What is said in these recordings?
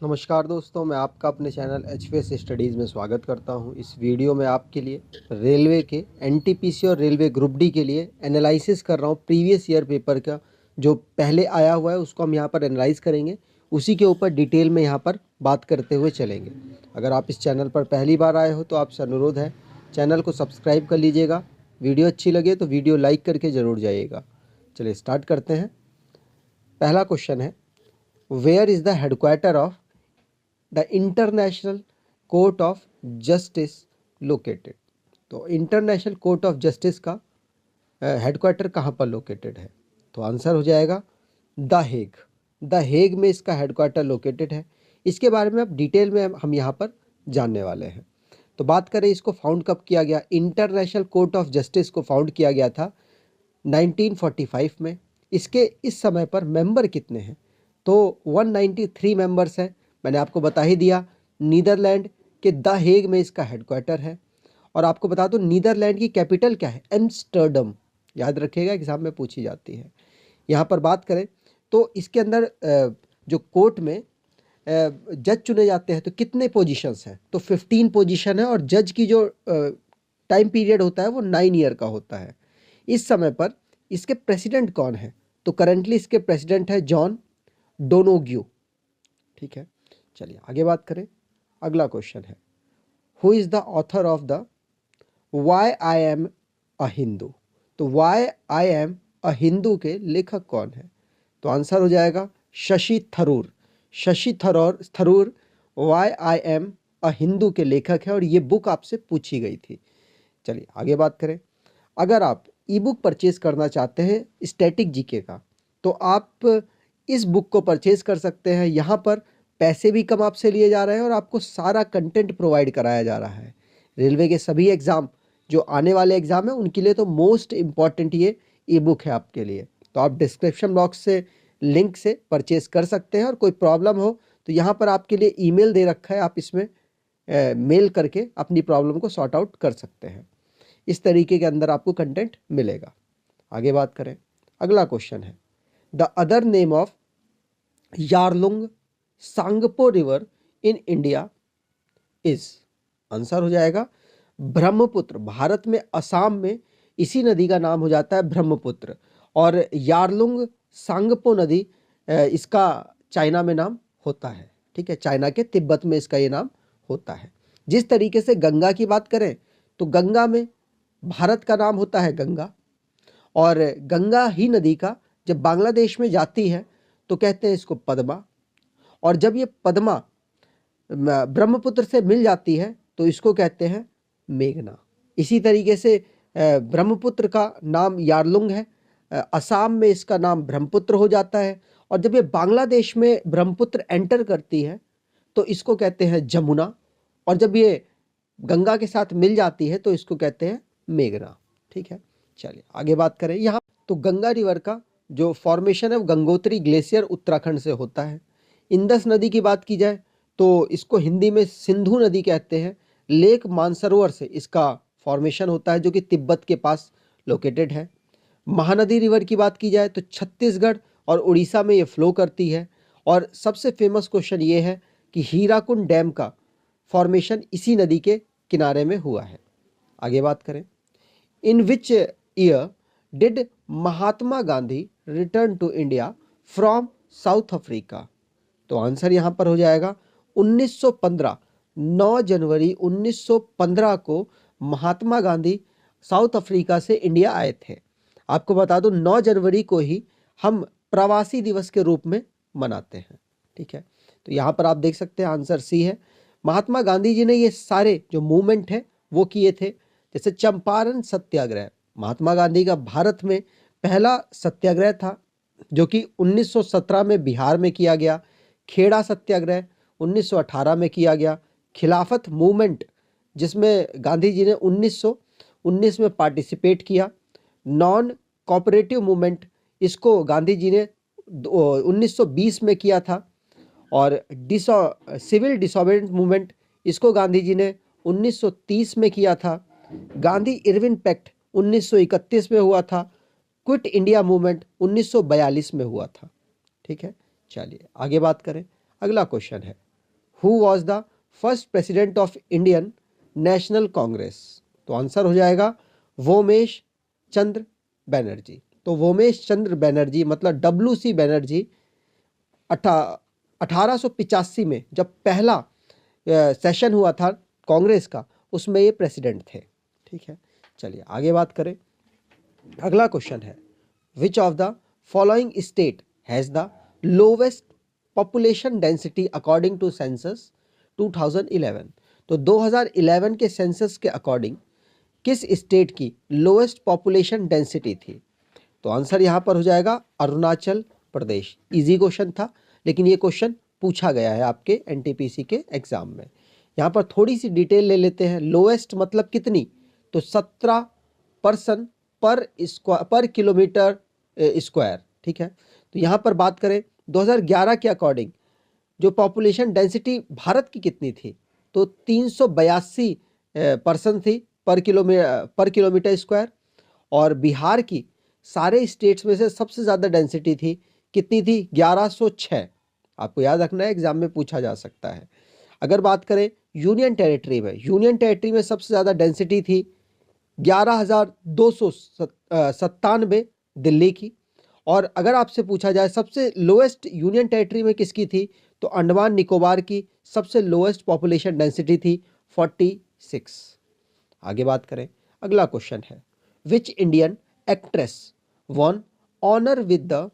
नमस्कार दोस्तों, मैं आपका अपने चैनल एचवीएस स्टडीज़ में स्वागत करता हूं। इस वीडियो में आपके लिए रेलवे के एनटीपीसी और रेलवे ग्रुप डी के लिए एनालिसिस कर रहा हूं। प्रीवियस ईयर पेपर का जो पहले आया हुआ है उसको हम यहां पर एनालाइज करेंगे, उसी के ऊपर डिटेल में यहां पर बात करते हुए चलेंगे। अगर आप इस चैनल पर पहली बार आए हो तो आपसे अनुरोध है, चैनल को सब्सक्राइब कर लीजिएगा। वीडियो अच्छी लगे तो वीडियो लाइक करके ज़रूर जाइएगा। चलिए स्टार्ट करते हैं। पहला क्वेश्चन है, where is the headquarter of the International Court of Justice located. तो इंटरनेशनल कोर्ट ऑफ जस्टिस का हेडक्वार्टर कहाँ पर लोकेटेड है? तो आंसर हो जाएगा द हेग। द हेग में इसका हेडक्वार्टर लोकेटेड है। इसके बारे में अब डिटेल में हम यहाँ पर जानने वाले हैं। तो बात करें इसको फाउंड कब किया गया। इंटरनेशनल कोर्ट ऑफ जस्टिस को फाउंड किया गया था 1945 में। इसके इस समय पर मेंबर कितने हैं? तो 193 मेंबर्स हैं। मैंने आपको बता ही दिया, नीदरलैंड के द हेग में इसका हेडक्वार्टर है। और आपको बता दूं नीदरलैंड की कैपिटल क्या है? एम्स्टर्डम। याद रखिएगा, एग्जाम में पूछी जाती है। यहाँ पर बात करें तो इसके अंदर जो कोर्ट में जज चुने जाते हैं तो कितने पोजीशंस हैं? तो 15 पोजीशन है और जज की जो टाइम पीरियड होता है वो 9 ईयर का होता है। इस समय पर इसके प्रेसिडेंट कौन है? तो करंटली इसके प्रेसिडेंट है जॉन डोनोग्यू। ठीक है, चलिए आगे बात करें। अगला क्वेश्चन है, who is the author of the why I am a Hindu. तो why I am a Hindu के लेखक कौन है? तो आंसर हो जाएगा Shashi Tharoor. Shashi Tharoor why I am a Hindu के लेखक है और ये बुक आपसे पूछी गई थी। चलिए आगे बात करें। अगर आप ई बुक परचेज करना चाहते हैं स्टैटिक जीके का, तो आप इस बुक को परचेज कर सकते हैं। यहाँ पर पैसे भी कम आपसे लिए जा रहे हैं और आपको सारा कंटेंट प्रोवाइड कराया जा रहा है। रेलवे के सभी एग्ज़ाम, जो आने वाले एग्ज़ाम है उनके लिए तो मोस्ट इम्पॉर्टेंट ये ई बुक है आपके लिए। तो आप डिस्क्रिप्शन बॉक्स से लिंक से परचेज कर सकते हैं और कोई प्रॉब्लम हो तो यहाँ पर आपके लिए ईमेल दे रखा है, आप इसमें मेल करके अपनी प्रॉब्लम को सॉर्ट आउट कर सकते हैं। इस तरीके के अंदर आपको कंटेंट मिलेगा। आगे बात करें। अगला क्वेश्चन है, the other name of Yarlung Tsangpo river in India is. Answer हो जाएगा ब्रह्मपुत्र। भारत में असम में इसी नदी का नाम हो जाता है ब्रह्मपुत्र। और यारलुंग सांगपो नदी इसका चाइना में नाम होता है। ठीक है, चाइना के तिब्बत में इसका ये नाम होता है। जिस तरीके से गंगा की बात करें तो गंगा में भारत का नाम होता है गंगा, और गंगा ही नदी का जब बांग्लादेश में जाती है तो कहते हैं इसको पद्मा, और जब ये पद्मा ब्रह्मपुत्र से मिल जाती है तो इसको कहते हैं मेघना। इसी तरीके से ब्रह्मपुत्र का नाम यारलुंग है, असम में इसका नाम ब्रह्मपुत्र हो जाता है, और जब ये बांग्लादेश में ब्रह्मपुत्र एंटर करती है तो इसको कहते हैं जमुना, और जब ये गंगा के साथ मिल जाती है तो इसको कहते हैं मेघना। ठीक है, चलिए आगे बात करें। यहाँ तो गंगा रिवर का जो फॉर्मेशन है वो गंगोत्री ग्लेशियर उत्तराखंड से होता है। इंदस नदी की बात की जाए तो इसको हिंदी में सिंधु नदी कहते हैं। लेक मानसरोवर से इसका फॉर्मेशन होता है जो कि तिब्बत के पास लोकेटेड है। महानदी रिवर की बात की जाए तो छत्तीसगढ़ और उड़ीसा में ये फ्लो करती है। और सबसे फेमस क्वेश्चन ये है कि हीराकुंड डैम का फॉर्मेशन इसी नदी के किनारे में हुआ है। आगे बात करें। In which year did Mahatma Gandhi return to India from South Africa. तो आंसर यहां पर हो जाएगा 1915। 9 जनवरी 1915 को महात्मा गांधी साउथ अफ्रीका से इंडिया आए थे। आपको बता दूं 9 जनवरी को ही हम प्रवासी दिवस के रूप में मनाते हैं। ठीक है, तो यहाँ पर आप देख सकते हैं आंसर सी है। महात्मा गांधी जी ने ये सारे जो मूवमेंट है वो किए थे। जैसे चंपारण सत्याग्रह, महात्मा गांधी का भारत में पहला सत्याग्रह था जो कि 1917 में बिहार में किया गया। खेड़ा सत्याग्रह 1918 में किया गया। खिलाफत मूवमेंट जिसमें गांधी जी ने 1919 में पार्टिसिपेट किया। नॉन कोऑपरेटिव मूवमेंट इसको गांधी जी ने 1920 में किया था। और सिविल डिसोबीडिएंस मूवमेंट इसको गांधी जी ने 1930 में किया था। गांधी इरविन पैक्ट 1931 में हुआ था। क्विट इंडिया मूवमेंट 1942 में हुआ था। ठीक है, चलिए आगे बात करें। अगला क्वेश्चन है, who was the first president of Indian national Congress? तो आंसर हो जाएगा वोमेश चंद्र बैनर्जी। तो वोमेश चंद्र बैनर्जी मतलब WC बैनर्जी 1885 में जब पहला सेशन हुआ था कांग्रेस का, उसमें ये प्रेसिडेंट थे। ठीक है, चलिए आगे बात करें। अगला क्वेश्चन है, which of the following state has the lowest population density according to census 2011? तो 2011 के सेंसस के अकॉर्डिंग किस स्टेट की लोएस्ट पॉपुलेशन डेंसिटी थी? तो आंसर यहाँ पर हो जाएगा अरुणाचल प्रदेश। इजी क्वेश्चन था, लेकिन ये क्वेश्चन पूछा गया है आपके NTPC के एग्जाम में। यहाँ पर थोड़ी सी डिटेल ले लेते हैं। लोएस्ट मतलब कितनी? तो 17 पर्सन पर किलोमीटर स्क्वायर। ठीक है, तो यहाँ पर बात करें 2011 के अकॉर्डिंग जो पॉपुलेशन डेंसिटी भारत की कितनी थी? तो 382 पर्सन थी पर किलोमीटर स्क्वायर। और बिहार की सारे स्टेट्स में से सबसे ज़्यादा डेंसिटी थी, कितनी थी? 1106। आपको याद रखना है, एग्जाम में पूछा जा सकता है। अगर बात करें यूनियन टेरिटरी में सबसे ज़्यादा डेंसिटी थी 11,297 दिल्ली की। और अगर आपसे पूछा जाए सबसे लोएस्ट यूनियन टेरिटरी में किसकी थी, तो अंडमान निकोबार की सबसे लोएस्ट पॉपुलेशन डेंसिटी थी 46। आगे बात करें, अगला क्वेश्चन है, which Indian actress won honour with the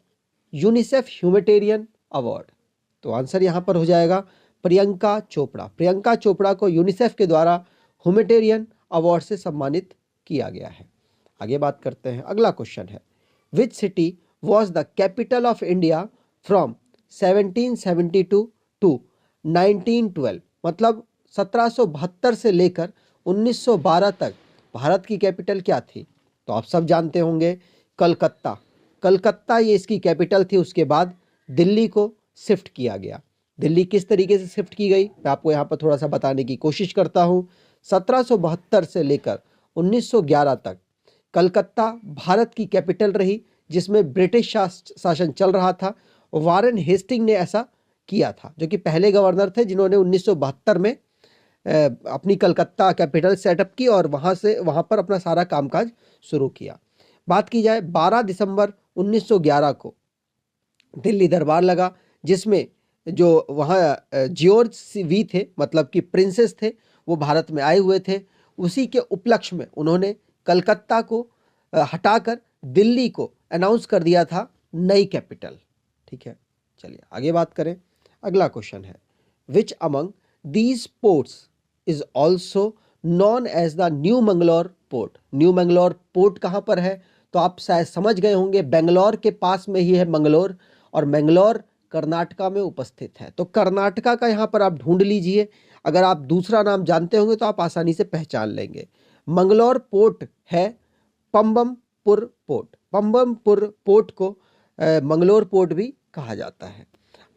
UNICEF humanitarian award? तो आंसर यहाँ पर हो जाएगा प्रियंका चोपड़ा। प्रियंका चोपड़ा को यूनिसेफ के द्वारा ह्यूमैनिटेरियन अवार्ड से सम्मानित किया गया है। आगे बात करते हैं, अगला क्वेश्चन है, which city was the capital of India from 1772 to 1912? मतलब 1772 से लेकर 1912 तक भारत की कैपिटल क्या थी? तो आप सब जानते होंगे, कलकत्ता। कलकत्ता ये इसकी कैपिटल थी। उसके बाद दिल्ली को शिफ्ट किया गया। दिल्ली किस तरीके से शिफ्ट की गई, मैं आपको यहाँ पर थोड़ा सा बताने की कोशिश करता हूँ। 1772 से लेकर 1911 तक कलकत्ता भारत की कैपिटल रही, जिसमें ब्रिटिश शासन चल रहा था। वारेन हेस्टिंग ने ऐसा किया था, जो कि पहले गवर्नर थे जिन्होंने 1972 में अपनी कलकत्ता कैपिटल सेटअप की और वहाँ पर अपना सारा कामकाज शुरू किया। बात की जाए 12 दिसंबर 1911 को दिल्ली दरबार लगा, जिसमें जो वहाँ जॉर्ज वी थे, मतलब कि प्रिंसेस थे, वो भारत में आए हुए थे। उसी के उपलक्ष्य में उन्होंने कलकत्ता को हटाकर दिल्ली को अनाउंस कर दिया था नई कैपिटल। ठीक है, चलिए आगे बात करें। अगला क्वेश्चन है, which among these ports is also known as the New Mangalore port? New Mangalore port कहाँ पर है? तो आप शायद समझ गए होंगे, बेंगलोर के पास में ही है मंगलौर, और मंगलौर कर्नाटका में उपस्थित है। तो कर्नाटका का यहाँ पर आप ढूंढ लीजिए। अगर आप दूसरा नाम जानते होंगे तो आप आसानी से पहचान लेंगे। मंगलौर पोर्ट है पंबमपुर पोर्ट। पंबमपुर पोर्ट को मंगलौर पोर्ट भी कहा जाता है।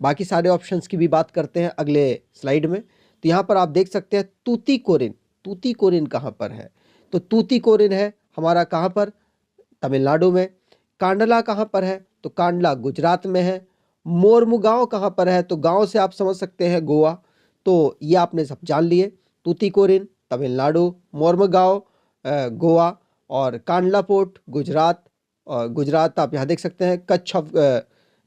बाकी सारे ऑप्शंस की भी बात करते हैं अगले स्लाइड में। तो यहाँ पर आप देख सकते हैं तूतीकोरिन। तूतीकोरिन कहाँ पर है? तो तूतीकोरिन है हमारा कहाँ पर? तमिलनाडु में। कांडला कहाँ पर है? तो कांडला गुजरात में है। मोरमुगांव कहाँ पर है? तो गांव से आप समझ सकते हैं गोवा। तो ये आपने सब जान लिए, तूतीकोरिन तमिलनाडु, मोरमुगांव गोवा, और कांडला पोर्ट गुजरात। और गुजरात आप यहाँ देख सकते हैं, Kutch of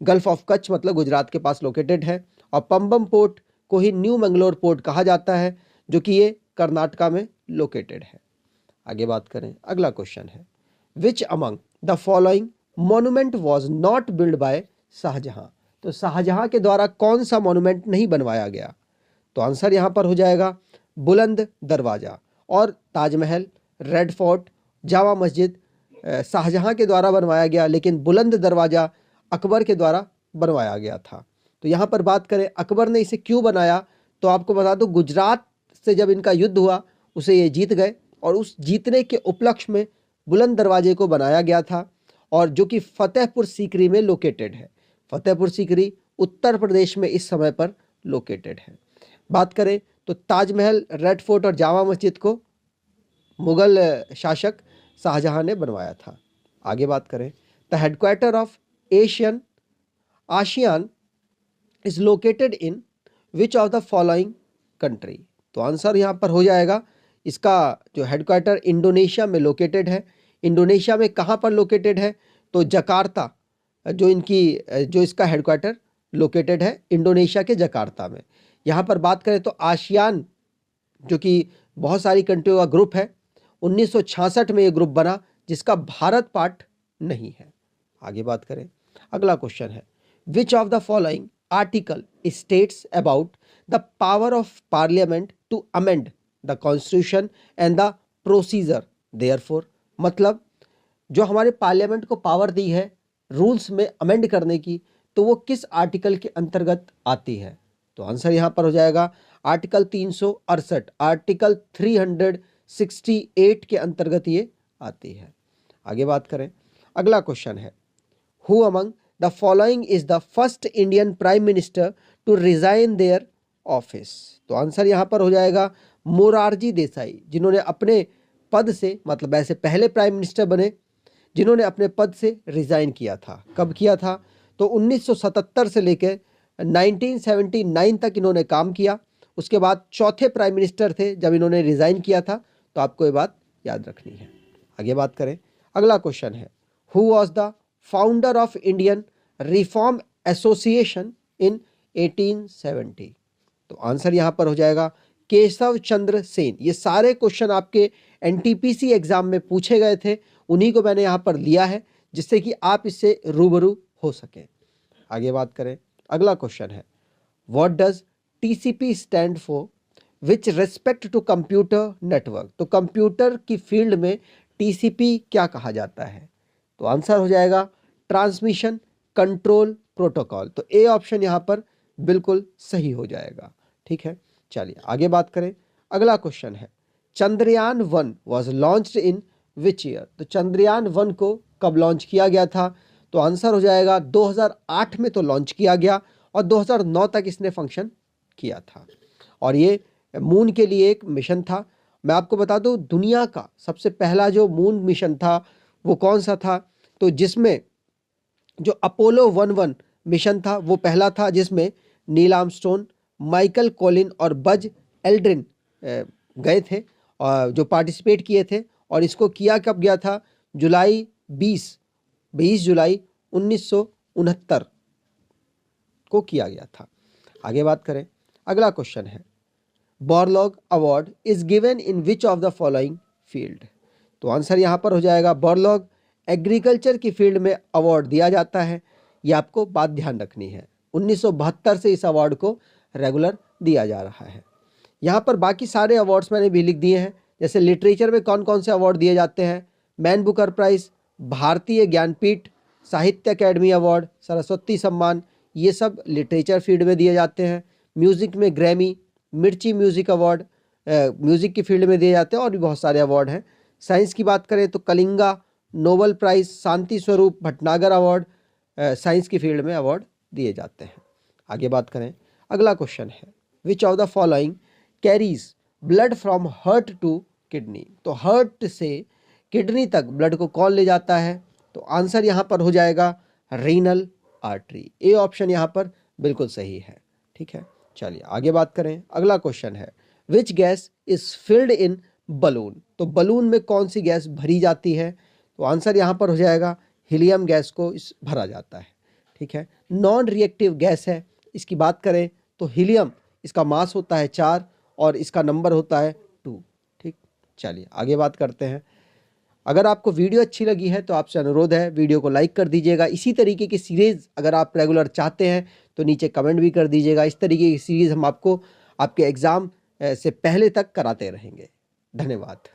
gulf of Kutch मतलब गुजरात के पास लोकेटेड है। और पंबम पोर्ट को ही न्यू मंगलोर पोर्ट कहा जाता है, जो कि ये कर्नाटका में लोकेटेड है। आगे बात करें, अगला क्वेश्चन है, which among the following monument was not build by Shahjahan? तो शाहजहां के द्वारा कौन सा मोन्यूमेंट नहीं बनवाया गया? तो आंसर यहाँ पर हो जाएगा बुलंद दरवाज़ा और ताजमहल, रेड फोर्ट, जामा मस्जिद शाहजहां के द्वारा बनवाया गया, लेकिन बुलंद दरवाज़ा अकबर के द्वारा बनवाया गया था। तो यहाँ पर बात करें अकबर ने इसे क्यों बनाया, तो आपको बता दूं, गुजरात से जब इनका युद्ध हुआ उसे ये जीत गए, और उस जीतने के उपलक्ष्य में बुलंद दरवाजे को बनाया गया था, और जो कि फतेहपुर सीकरी में लोकेटेड है। फतेहपुर सीकरी उत्तर प्रदेश में इस समय पर लोकेटेड है। बात करें तो ताजमहल, रेड फोर्ट और जामा मस्जिद को मुगल शासक शाहजहां ने बनवाया था। आगे बात करें, the headquarter of ASEAN is located in which of the following country. तो आंसर यहाँ पर हो जाएगा, इसका जो हेडक्वार्टर इंडोनेशिया में लोकेटेड है। इंडोनेशिया में कहाँ पर लोकेटेड है? तो जकार्ता, जो इसका हेडक्वार्टर लोकेटेड है इंडोनेशिया के जकार्ता में। यहाँ पर बात करें तो आसियान, जो कि बहुत सारी कंट्रियों का ग्रुप है, 1966 में ये ग्रुप बना, जिसका भारत पार्ट नहीं है। आगे बात करें, अगला क्वेश्चन है, which of the following article states about the power of parliament to amend the constitution and the procedure therefor. मतलब जो हमारे पार्लियामेंट को पावर दी है रूल्स में अमेंड करने की, तो वो किस आर्टिकल के अंतर्गत आती है? तो आंसर यहाँ पर हो जाएगा आर्टिकल 368, आर्टिकल 368 के अंतर्गत ये आती है। आगे बात करें, अगला क्वेश्चन है, who among the following is the first Indian prime minister to resign their office. तो आंसर यहाँ पर हो जाएगा मोरारजी देसाई, जिन्होंने अपने पद से, मतलब ऐसे पहले प्राइम मिनिस्टर बने जिन्होंने अपने पद से रिजाइन किया था। कब किया था? तो 1977 से लेकर 1979 तक इन्होंने काम किया। उसके बाद चौथे प्राइम मिनिस्टर थे जब इन्होंने रिजाइन किया था। तो आपको ये बात याद रखनी है। आगे बात करें, अगला क्वेश्चन है, who was the founder of Indian reform association in 1870। तो आंसर यहाँ पर हो जाएगा केशव चंद्र सेन। ये सारे क्वेश्चन आपके एनटीपीसी एग्जाम में पूछे गए थे, उन्हीं को मैंने यहाँ पर लिया है जिससे कि आप इससे रूबरू हो सकें। आगे बात करें, अगला क्वेश्चन है, what does TCP stand for which respect to computer network. तो कंप्यूटर की फील्ड में टीसीपी क्या कहा जाता है? तो आंसर हो जाएगा ट्रांसमिशन कंट्रोल प्रोटोकॉल। तो ए ऑप्शन यहाँ पर बिल्कुल सही हो जाएगा। ठीक है, चलिए आगे बात करें, अगला क्वेश्चन है, Chandrayaan 1 was launched in which year. तो चंद्रयान 1 को कब लॉन्च किया गया था? तो आंसर हो जाएगा 2008 में तो लॉन्च किया गया और 2009 तक इसने फंक्शन किया था। और ये मून के लिए एक मिशन था। मैं आपको बता दूं, दुनिया का सबसे पहला जो मून मिशन था वो कौन सा था? तो जिसमें जो अपोलो 11 मिशन था वो पहला था, जिसमें नील आर्मस्ट्रॉन्ग, माइकल कॉलिन और बज एल्ड्रिन गए थे और जो पार्टिसिपेट किए थे। और इसको किया कब गया था? 20 जुलाई 1969 को किया गया था। आगे बात करें, अगला क्वेश्चन है, Borlaug award is given in which of the following field. तो आंसर यहाँ पर हो जाएगा बॉरलॉग एग्रीकल्चर की फील्ड में अवार्ड दिया जाता है। ये आपको बात ध्यान रखनी है, 1972 से इस अवार्ड को रेगुलर दिया जा रहा है। यहाँ पर बाकी सारे अवार्ड्स मैंने भी लिख दिए हैं, जैसे लिटरेचर में कौन कौन से अवार्ड दिए जाते हैं, मैन बुकर प्राइज़, भारतीय ज्ञानपीठ, साहित्य अकेडमी अवार्ड, सरस्वती सम्मान, ये सब लिटरेचर फील्ड में दिए जाते हैं। म्यूज़िक में ग्रैमी, मिर्ची म्यूज़िक अवार्ड म्यूज़िक की फील्ड में दिए जाते हैं और भी बहुत सारे अवार्ड हैं। साइंस की बात करें तो Kalinga, Nobel prize, Shanti Swarup Bhatnagar award, science की फील्ड में अवार्ड दिए जाते हैं। आगे बात करें, अगला क्वेश्चन है, which of the following carries blood from heart to kidney. तो हार्ट से किडनी तक ब्लड को कौन ले जाता है? तो आंसर यहाँ पर हो जाएगा रीनल आर्टरी। ए ऑप्शन यहाँ पर बिल्कुल सही है। ठीक है, चलिए आगे बात करें, अगला क्वेश्चन है, which gas is filled in balloon. तो बलून में कौन सी गैस भरी जाती है? तो आंसर यहाँ पर हो जाएगा हीलियम गैस को इस भरा जाता है। ठीक है, नॉन रिएक्टिव गैस है। इसकी बात करें तो हीलियम, इसका मास होता है 4 और इसका नंबर होता है 2। ठीक, चलिए आगे बात करते हैं। अगर आपको वीडियो अच्छी लगी है तो आपसे अनुरोध है वीडियो को लाइक कर दीजिएगा। इसी तरीके की सीरीज़ अगर आप रेगुलर चाहते हैं तो नीचे कमेंट भी कर दीजिएगा। इस तरीके की सीरीज़ हम आपको आपके एग्ज़ाम से पहले तक कराते रहेंगे। धन्यवाद।